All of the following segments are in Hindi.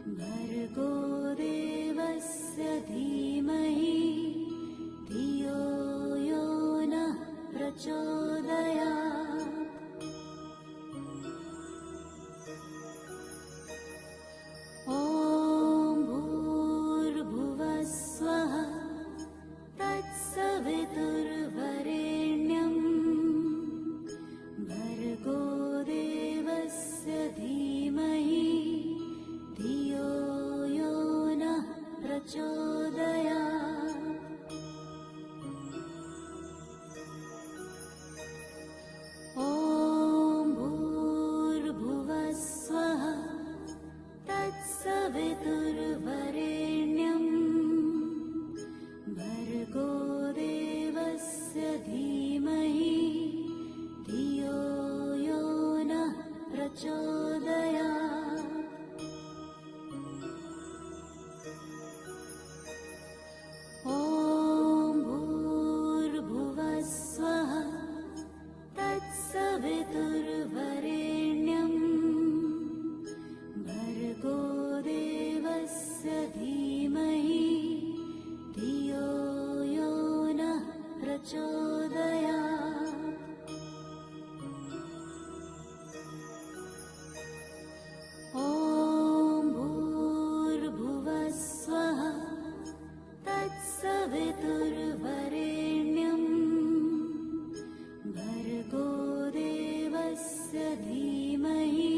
भर्गो देवस्य धीमहि धियो यो नः प्रचोदयात्। ॐ भूर्भुवः स्वः तत्सवितुर्वरेण्यं भर्गो देवस्य धीमहि धियो यो नः प्रचोदयात्। ॐ भूर्भुवः स्वः तत्सवितुर्वरेण्यं भर्गो देवस्य धीमहि धियो यो नः प्रचोदयात्। ॐ भूर्भुवः स्वः तत्सवितुर्वरेण्यं भर्गो देवस्य धीमहि धियो यो नः प्रचोदयात्। ॐ भूर्भुवः स्वः तत्सवितुर्वरेण्यं भर्गो देवस्य धीमहि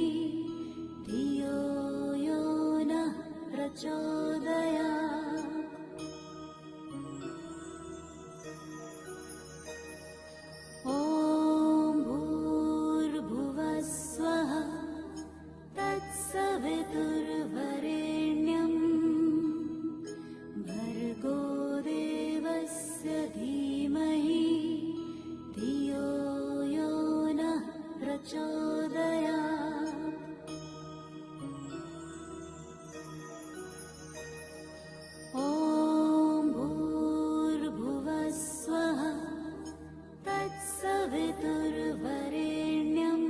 धियो यो नः प्रचोदयात्। ॐ भूर्भुवः स्वः तत्सवितुर्वरेण्यं भर्गो देवस्य धीमहि धियो यो नः प्रचोदयात्। ॐ भूर्भुवः स्वः तत्सवितुर्वरेण्यं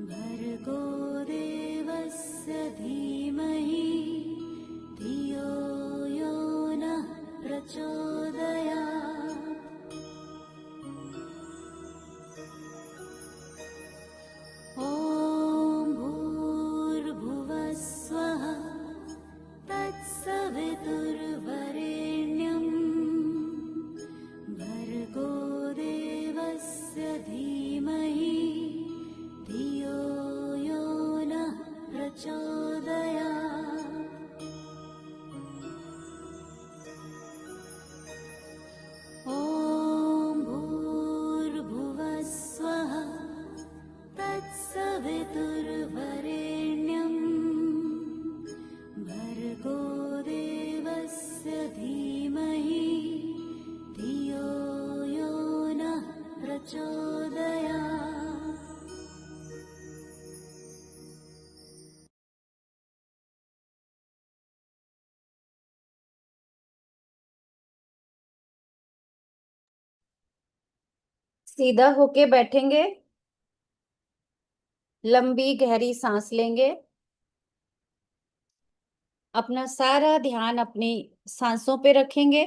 भर्गो देवस्य धीमहि धियो यो नः प्रचोदयात्। ॐ भूर्भुवः स्वः तत्सवितुर्वरेण्यं भर्गो देवस्य धीमहि धियो यो नः प्रचोदयात्। ॐ भूर्भुवः स्वः तत्सवितुर्वरेण्यं भर्गो देवस्य धीमहि धियो यो नः प्रचोदयात्। सीधा होके बैठेंगे, लंबी गहरी सांस लेंगे। अपना सारा ध्यान अपनी सांसों पे रखेंगे।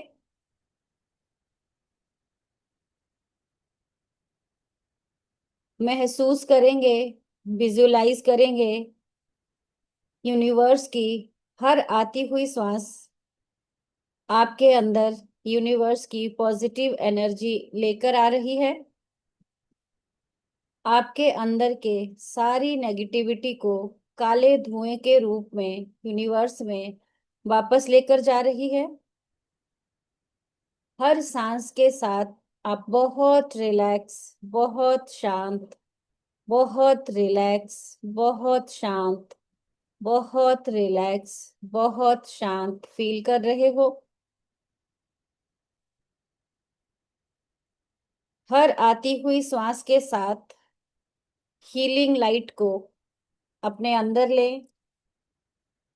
महसूस करेंगे, विजुलाइज करेंगे यूनिवर्स की हर आती हुई सांस आपके अंदर यूनिवर्स की पॉजिटिव एनर्जी लेकर आ रही है। आपके अंदर के सारी नेगेटिविटी को काले धुएं के रूप में यूनिवर्स में वापस लेकर जा रही है। हर सांस के साथ आप बहुत रिलैक्स, बहुत शांत, बहुत रिलैक्स, बहुत शांत, बहुत रिलैक्स, बहुत शांत फील कर रहे हो। हर आती हुई श्वास के साथ हीलिंग लाइट को अपने अंदर लें।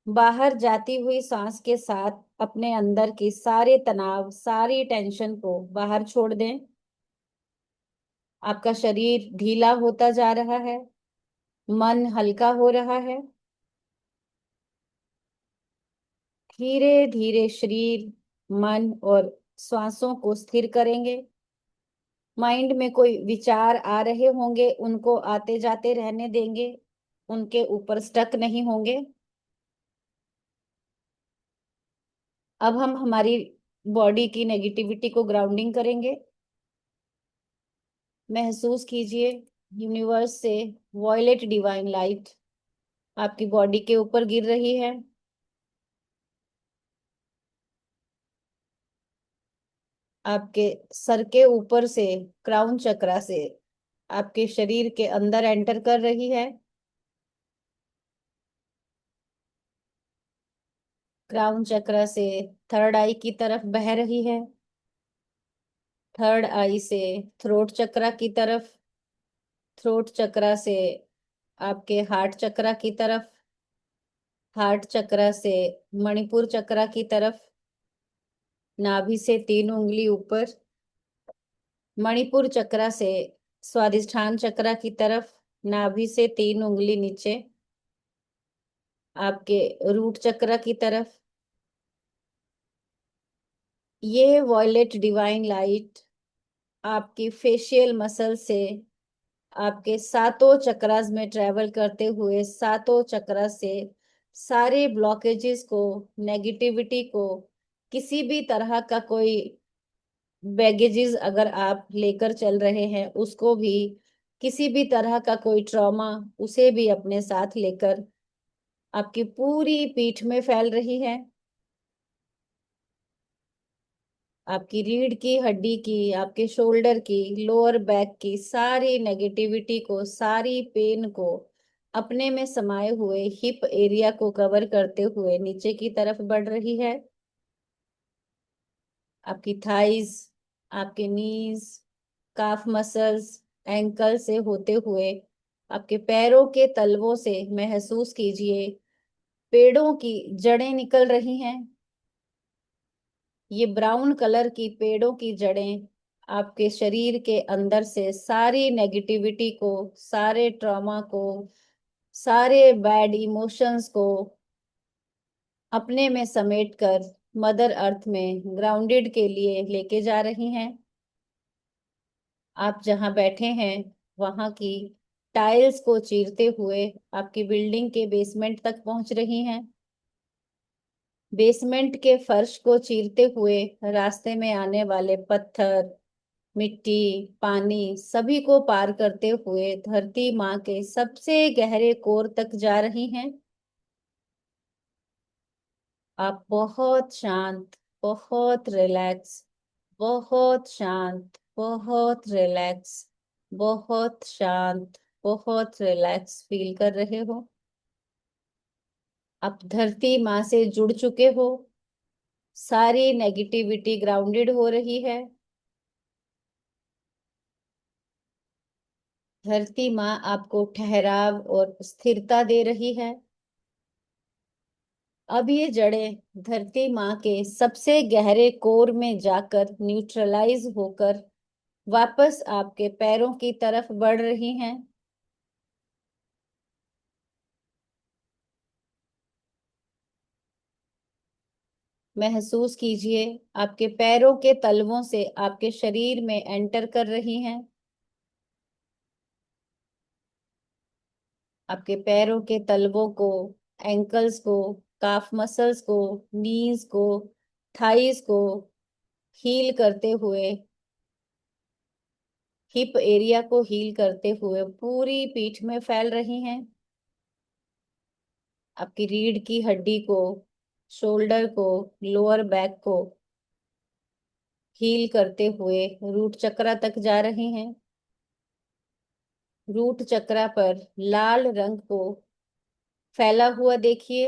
बाहर जाती हुई सांस के साथ अपने अंदर की सारे तनाव, सारी टेंशन को बाहर छोड़ दें। आपका शरीर ढीला होता जा रहा है, मन हल्का हो रहा है। धीरे धीरे शरीर, मन और श्वासों को स्थिर करेंगे। माइंड में कोई विचार आ रहे होंगे, उनको आते जाते रहने देंगे, उनके ऊपर स्टक नहीं होंगे। अब हम हमारी बॉडी की नेगेटिविटी को ग्राउंडिंग करेंगे। महसूस कीजिए यूनिवर्स से वॉयलेट डिवाइन लाइट आपकी बॉडी के ऊपर गिर रही है। आपके सर के ऊपर से, क्राउन चक्रा से आपके शरीर के अंदर एंटर कर रही है। क्राउन चक्रा से थर्ड आई की तरफ बह रही है। थर्ड आई से थ्रोट चक्रा की तरफ, थ्रोट चक्रा से आपके हार्ट चक्रा की तरफ, हार्ट चक्रा से मणिपुर चक्रा की तरफ, नाभि से 3 उंगली ऊपर, मणिपुर चक्रा से स्वादिष्ठान चक्रा की तरफ, नाभि से 3 उंगली नीचे, आपके रूट चक्रा की तरफ। ये वॉयलेट डिवाइन लाइट आपकी फेशियल मसल से आपके सातों चक्रास में ट्रेवल करते हुए सातों चक्रा से सारे ब्लॉकेजेस को, नेगेटिविटी को, किसी भी तरह का कोई बैगेजेस अगर आप लेकर चल रहे हैं उसको भी, किसी भी तरह का कोई ट्रॉमा उसे भी अपने साथ लेकर आपकी पूरी पीठ में फैल रही है। आपकी रीढ़ की हड्डी की, आपके शोल्डर की, लोअर बैक की सारी नेगेटिविटी को, सारी पेन को अपने में समाये हुए हिप एरिया को कवर करते हुए नीचे की तरफ बढ़ रही है। आपकी थाइज, आपके नीज, काफ मसल्स, एंकल से होते हुए आपके पैरों के तलवों से महसूस कीजिए पेड़ों की जड़ें निकल रही हैं। ये ब्राउन कलर की पेड़ों की जड़ें आपके शरीर के अंदर से सारी नेगेटिविटी को, सारे ट्रॉमा को, सारे बैड इमोशंस को अपने में समेटकर मदर अर्थ में ग्राउंडेड के लिए लेके जा रही हैं। आप जहां बैठे हैं वहां की टाइल्स को चीरते हुए आपकी बिल्डिंग के बेसमेंट तक पहुंच रही हैं। बेसमेंट के फर्श को चीरते हुए रास्ते में आने वाले पत्थर, मिट्टी, पानी सभी को पार करते हुए धरती माँ के सबसे गहरे कोर तक जा रही हैं। आप बहुत शांत, बहुत रिलैक्स, बहुत शांत, बहुत रिलैक्स, बहुत शांत, बहुत रिलैक्स फील कर रहे हो। आप धरती माँ से जुड़ चुके हो। सारी नेगेटिविटी ग्राउंडेड हो रही है। धरती माँ आपको ठहराव और स्थिरता दे रही है। अब ये जड़ें धरती माँ के सबसे गहरे कोर में जाकर न्यूट्रलाइज होकर वापस आपके पैरों की तरफ बढ़ रही हैं। महसूस कीजिए आपके पैरों के तलवों से आपके शरीर में एंटर कर रही हैं। आपके पैरों के तलवों को, एंकल्स को, काफ मसल्स को, नीज को, थाइस को हील करते हुए, हिप एरिया को हील करते हुए पूरी पीठ में फैल रही हैं। आपकी रीढ़ की हड्डी को, शोल्डर को, लोअर बैक को हील करते हुए रूट चक्रा तक जा रही हैं। रूट चक्रा पर लाल रंग को फैला हुआ देखिए।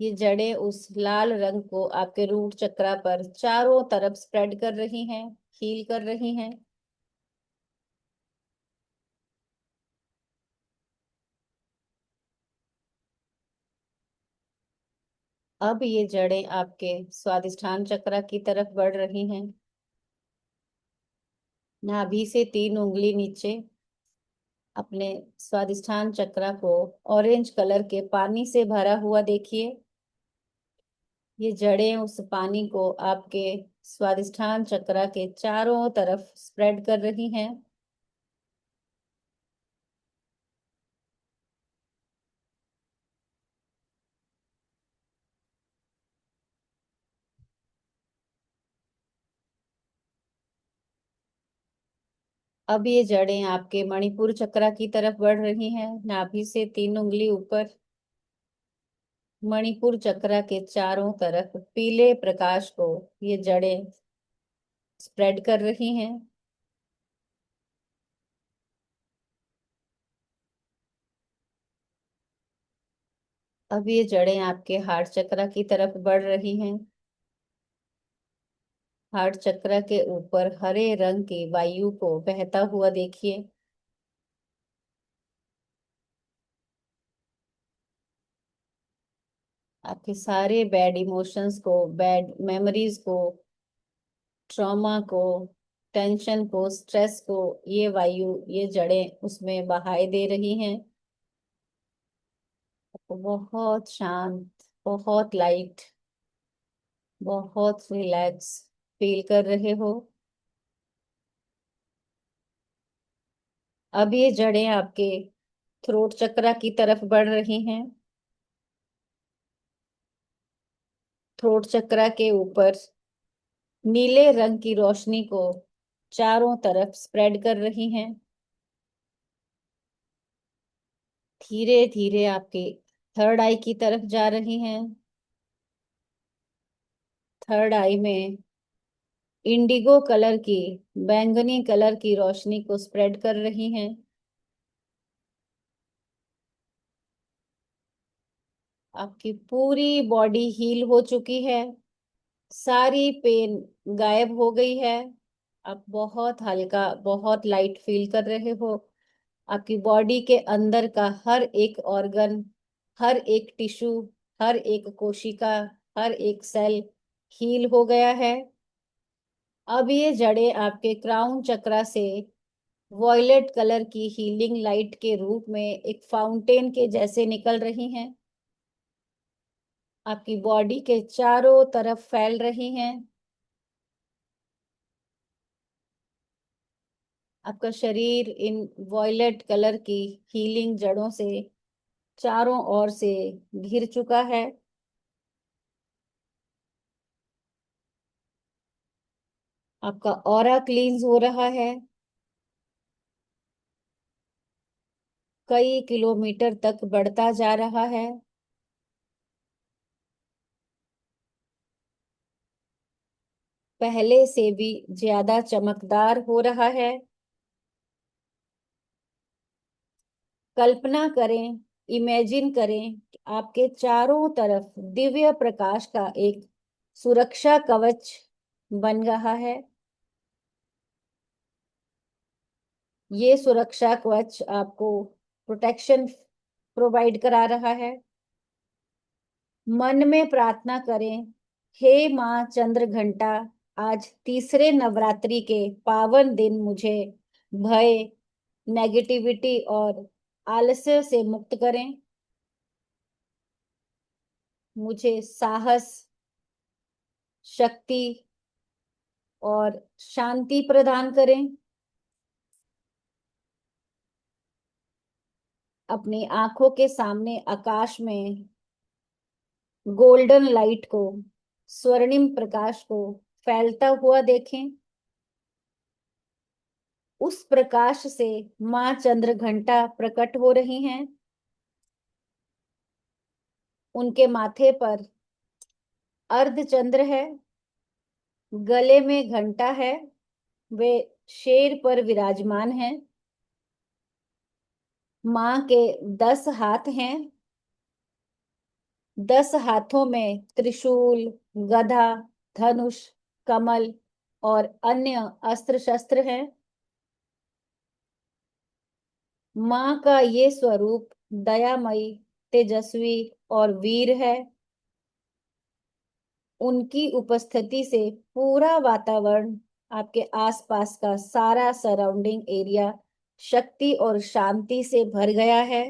ये जड़ें उस लाल रंग को आपके रूट चक्रा पर चारों तरफ स्प्रेड कर रही हैं, हील कर रही हैं। अब ये जड़ें आपके स्वादिष्ठान चक्रा की तरफ बढ़ रही हैं। नाभि से 3 उंगली नीचे, अपने स्वादिष्ठान चक्र को ऑरेंज कलर के पानी से भरा हुआ देखिए। ये जड़ें उस पानी को आपके स्वादिष्ठान चक्र के चारों तरफ स्प्रेड कर रही हैं। अब ये जड़ें आपके मणिपुर चक्र की तरफ बढ़ रही हैं। नाभि से 3 उंगली ऊपर मणिपुर चक्र के चारों तरफ पीले प्रकाश को ये जड़ें स्प्रेड कर रही हैं। अब ये जड़ें आपके हार्ट चक्र की तरफ बढ़ रही हैं। हार्ट चक्र के ऊपर हरे रंग की वायु को बहता हुआ देखिए। आपके सारे बैड इमोशंस को, बैड मेमोरीज को, ट्रॉमा को, टेंशन को, स्ट्रेस को ये वायु, ये जड़ें उसमें बहाए दे रही हैं। आपको बहुत शांत, बहुत लाइट, बहुत रिलैक्स फील कर रहे हो। अब ये जड़ें आपके थ्रोट चक्र की तरफ बढ़ रही हैं। थ्रोट चक्र के ऊपर नीले रंग की रोशनी को चारों तरफ स्प्रेड कर रही हैं। धीरे धीरे आपके थर्ड आई की तरफ जा रही हैं। थर्ड आई में इंडिगो कलर की, बैंगनी कलर की रोशनी को स्प्रेड कर रही हैं। आपकी पूरी बॉडी हील हो चुकी है। सारी पेन गायब हो गई है। आप बहुत हल्का, बहुत लाइट फील कर रहे हो। आपकी बॉडी के अंदर का हर एक ऑर्गन, हर एक टिश्यू, हर एक कोशिका, हर एक सेल हील हो गया है। अब ये जड़ें आपके क्राउन चक्र से वॉयलेट कलर की हीलिंग लाइट के रूप में एक फाउंटेन के जैसे निकल रही हैं। आपकी बॉडी के चारों तरफ फैल रही हैं। आपका शरीर इन वॉयलेट कलर की हीलिंग जड़ों से चारों ओर से घिर चुका है। आपका ऑरा क्लींस हो रहा है। कई किलोमीटर तक बढ़ता जा रहा है। पहले से भी ज्यादा चमकदार हो रहा है। कल्पना करें, इमेजिन करें कि आपके चारों तरफ दिव्य प्रकाश का एक सुरक्षा कवच बन रहा है। ये सुरक्षा कवच आपको प्रोटेक्शन प्रोवाइड करा रहा है। मन में प्रार्थना करें, हे माँ चंद्र घंटा, आज तीसरे नवरात्रि के पावन दिन मुझे भय, नेगेटिविटी और आलस्य से मुक्त करें। मुझे साहस, शक्ति और शांति प्रदान करें। अपनी आंखों के सामने आकाश में गोल्डन लाइट को, स्वर्णिम प्रकाश को फैलता हुआ देखें। उस प्रकाश से माँ चंद्र घंटा प्रकट हो रही हैं। उनके माथे पर अर्धचंद्र है, गले में घंटा है, वे शेर पर विराजमान हैं। माँ के 10 हाथ हैं। 10 हाथों में त्रिशूल, गदा, धनुष, कमल और अन्य अस्त्र शस्त्र हैं। माँ का ये स्वरूप दयामयी, तेजस्वी और वीर है। उनकी उपस्थिति से पूरा वातावरण, आपके आसपास का सारा सराउंडिंग एरिया शक्ति और शांति से भर गया है।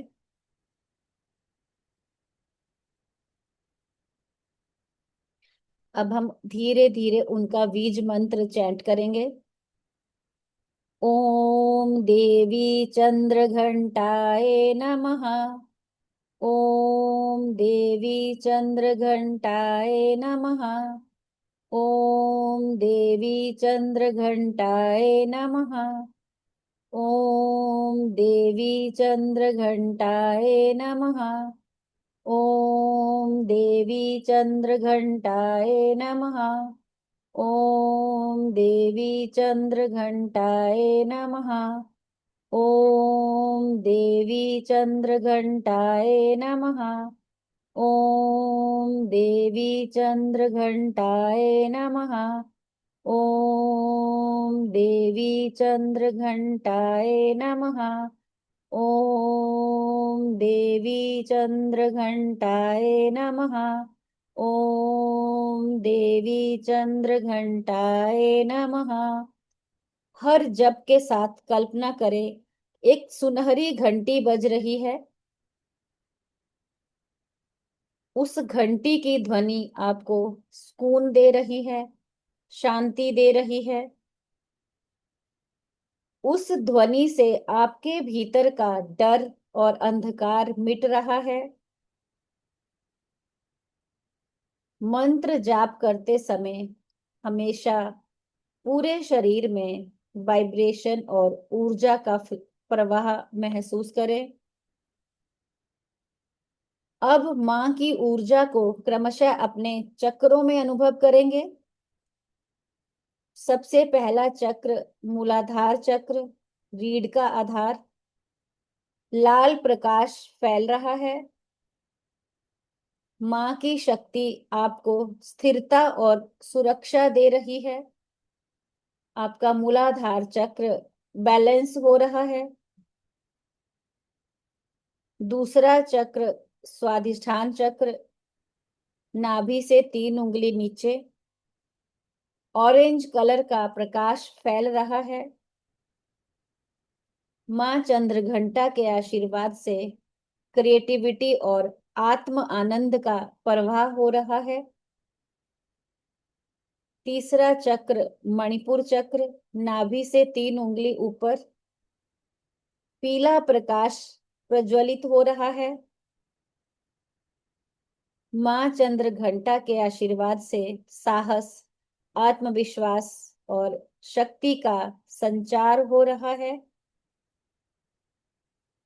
अब हम धीरे धीरे उनका बीज मंत्र चैंट करेंगे। ओम देवी चंद्र घंटाए नमः। ओम देवी चंद्र घंटाए नमः। ओम देवी चंद्र घंटाए नमः। ओम देवी चंद्र घंटाए नमः। ओम देवी चंद्र घंटाए नमः। ओम देवी चंद्र घंटाए नमः। ओम देवी चंद्र घंटाए नमः। ओम देवी चंद्र घंटाए नमः। ओम देवी चंद्र घंटाए नमः। ओम देवी चंद्र घंटाए नमः। ओम देवी चंद्र घंटाए नमः। हर जप के साथ कल्पना करें, एक सुनहरी घंटी बज रही है। उस घंटी की ध्वनि आपको सुकून दे रही है, शांति दे रही है। उस ध्वनि से आपके भीतर का डर और अंधकार मिट रहा है। मंत्र जाप करते समय हमेशा पूरे शरीर में वाइब्रेशन और ऊर्जा का प्रवाह महसूस करें। अब मां की ऊर्जा को क्रमशः अपने चक्रों में अनुभव करेंगे। सबसे पहला चक्र मूलाधार चक्र, रीढ़ का आधार। लाल प्रकाश फैल रहा है। मां की शक्ति आपको स्थिरता और सुरक्षा दे रही है। आपका मूलाधार चक्र बैलेंस हो रहा है। दूसरा चक्र स्वादिष्ठान चक्र, नाभि से 3 उंगली नीचे। ऑरेंज कलर का प्रकाश फैल रहा है। मां चंद्र घंटा के आशीर्वाद से क्रिएटिविटी और आत्म आनंद का प्रवाह हो रहा है। तीसरा चक्र मणिपुर चक्र, नाभि से 3 उंगली ऊपर। पीला प्रकाश प्रज्वलित हो रहा है। मां चंद्र घंटा के आशीर्वाद से साहस, आत्मविश्वास और शक्ति का संचार हो रहा है।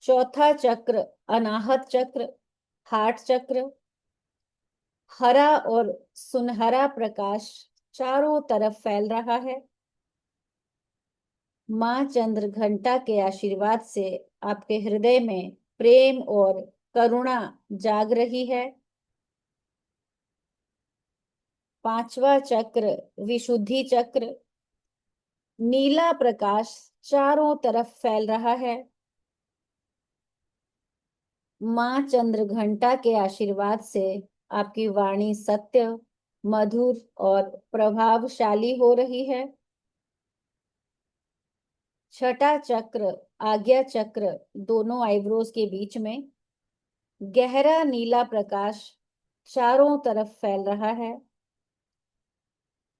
चौथा चक्र अनाहत चक्र, हार्ट चक्र। हरा और सुनहरा प्रकाश चारों तरफ फैल रहा है। मां चंद्र घंटा के आशीर्वाद से आपके हृदय में प्रेम और करुणा जाग रही है। पांचवा चक्र विशुद्धि चक्र, नीला प्रकाश चारों तरफ फैल रहा है। मां चंद्र घंटा के आशीर्वाद से आपकी वाणी सत्य, मधुर और प्रभावशाली हो रही है। छठा चक्र आज्ञा चक्र, दोनों आईब्रोज के बीच में। गहरा नीला प्रकाश चारों तरफ फैल रहा है।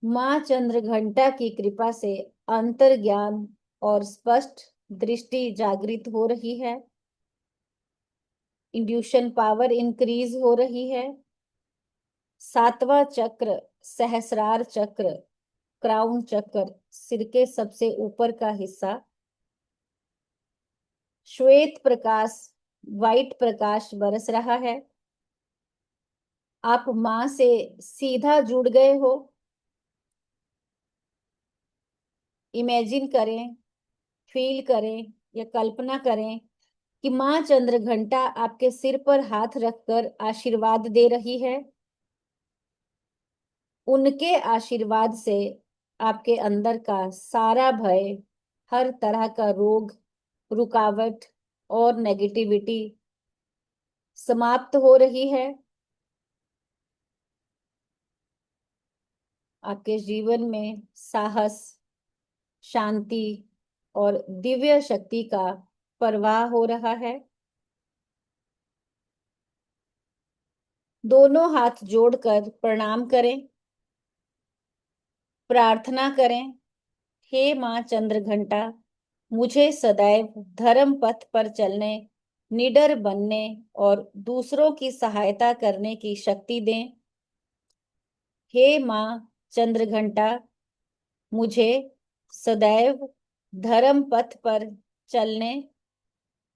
मां चंद्र घंटा की कृपा से अंतर ज्ञान और स्पष्ट दृष्टि जागृत हो रही है। इंड्यूशन पावर इंक्रीज हो रही है। सातवां चक्र सहस्रार चक्र, क्राउन चक्र, सिर के सबसे ऊपर का हिस्सा। श्वेत प्रकाश, वाइट प्रकाश बरस रहा है। आप मां से सीधा जुड़ गए हो। इमेजिन करें, फील करें या कल्पना करें कि मां चंद्र घंटा आपके सिर पर हाथ रखकर आशीर्वाद दे रही है। उनके आशीर्वाद से आपके अंदर का सारा भय, हर तरह का रोग, रुकावट और नेगेटिविटी समाप्त हो रही है। आपके जीवन में साहस, शांति और दिव्य शक्ति का प्रवाह हो रहा है। दोनों हाथ जोड़कर प्रणाम करें, प्रार्थना करें। हे मां चंद्रघंटा, मुझे सदैव धर्म पथ पर चलने, निडर बनने और दूसरों की सहायता करने की शक्ति दें। हे मां चंद्रघंटा, मुझे सदैव धर्म पथ पर चलने,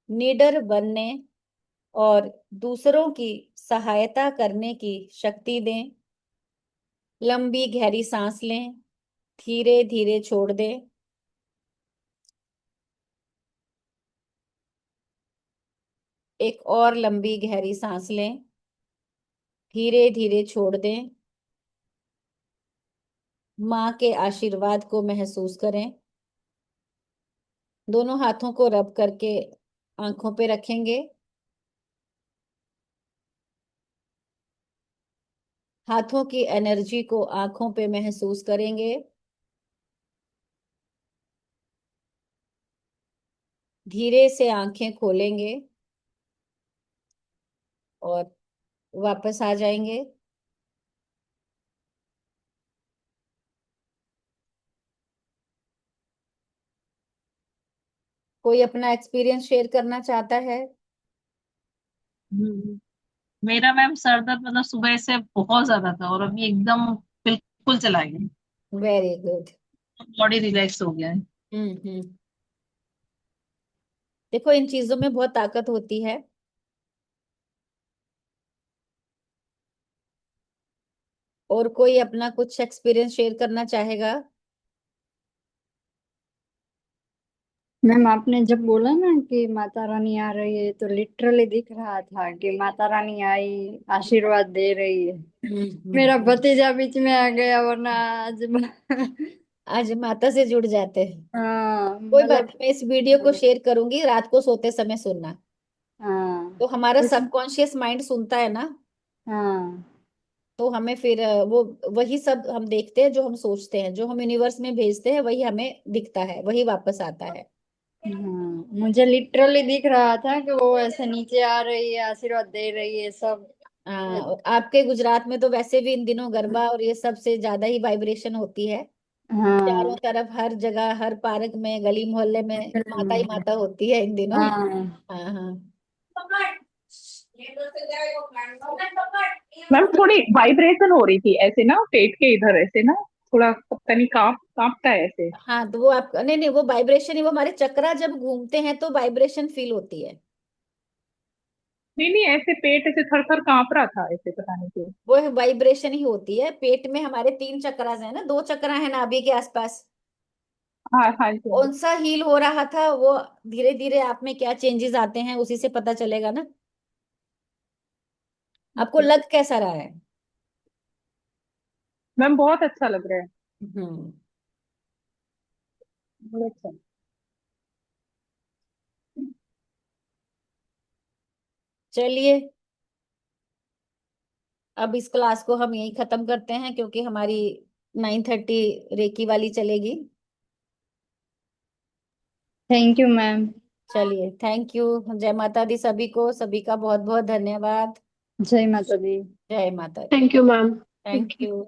निडर बनने और दूसरों की सहायता करने की शक्ति दें। लंबी गहरी सांस लें, धीरे धीरे छोड़ दें। एक और लंबी गहरी सांस लें, धीरे धीरे छोड़ दें। माँ के आशीर्वाद को महसूस करें। दोनों हाथों को रब करके आंखों पे रखेंगे। हाथों की एनर्जी को आंखों पे महसूस करेंगे। धीरे से आंखें खोलेंगे और वापस आ जाएंगे। कोई अपना एक्सपीरियंस शेयर करना चाहता है? हम्म, मेरा मैम सर दर्द मतलब सुबह से बहुत ज्यादा था और अभी एकदम बिल्कुल चला गया। Very good. बॉडी रिलैक्स हो गया है। हम्म। देखो, इन चीजों में बहुत ताकत होती है। और कोई अपना कुछ एक्सपीरियंस शेयर करना चाहेगा? मैम आपने जब बोला ना कि माता रानी आ रही है तो लिटरली दिख रहा था कि माता रानी आई, आशीर्वाद दे रही है। मेरा हम्म। भतीजा बीच में आ गया, वरना आज आज माता से जुड़ जाते हैं। हाँ कोई बात मतलब। नहीं, मैं इस वीडियो को शेयर करूंगी, रात को सोते समय सुनना। हाँ तो हमारा उस सबकॉन्शियस माइंड सुनता है ना, हाँ तो हमें फिर वो वही सब हम देखते हैं जो हम सोचते हैं, जो हम यूनिवर्स में भेजते हैं वही हमें दिखता है, वही वापस आता है। हाँ, मुझे लिटरली दिख रहा था कि वो ऐसे नीचे आ रही है, आशीर्वाद दे रही है सब। और आपके गुजरात में तो वैसे भी इन दिनों गरबा और ये सबसे ज्यादा ही वाइब्रेशन होती है। चारों हाँ तरफ हर जगह, हर पार्क में, गली मोहल्ले में माता ही माता होती है इन दिनों। हाँ हाँ हाँ। मैम थोड़ी वाइब्रेशन हो रही थी ऐसे ना, पेट के इधर ऐसे ना, थोड़ा पता नहीं कांपता है ऐसे। हाँ, तो वो आप नहीं नहीं, वो वाइब्रेशन ही, वो हमारे चक्रा जब घूमते हैं तो वाइब्रेशन फील होती है। नहीं नहीं, ऐसे पेट ऐसे थर थर कांप रहा था ऐसे, पता नहीं क्यों। वो वाइब्रेशन ही होती है। पेट में हमारे तीन चक्रास हैं ना, दो चक्रा है नाभि के आसपास। हाँ हाँ जी हाँ कौन सा हील हो रहा था वो, धीरे धीरे आप में क्या चेंजेस आते हैं उसी से पता चलेगा ना। आपको जी। लग कैसा रहा है? मैम बहुत अच्छा लग रहा है। हम्म। बहुत अच्छा। चलिए, अब इस क्लास को हम यहीं खत्म करते हैं क्योंकि हमारी 9:30 रेकी वाली चलेगी। Thank you ma'am. चलिए, थैंक यू। जय माता दी सभी को, सभी का बहुत बहुत धन्यवाद। जय माता दी। जय माता दी। Thank you ma'am. Thank you.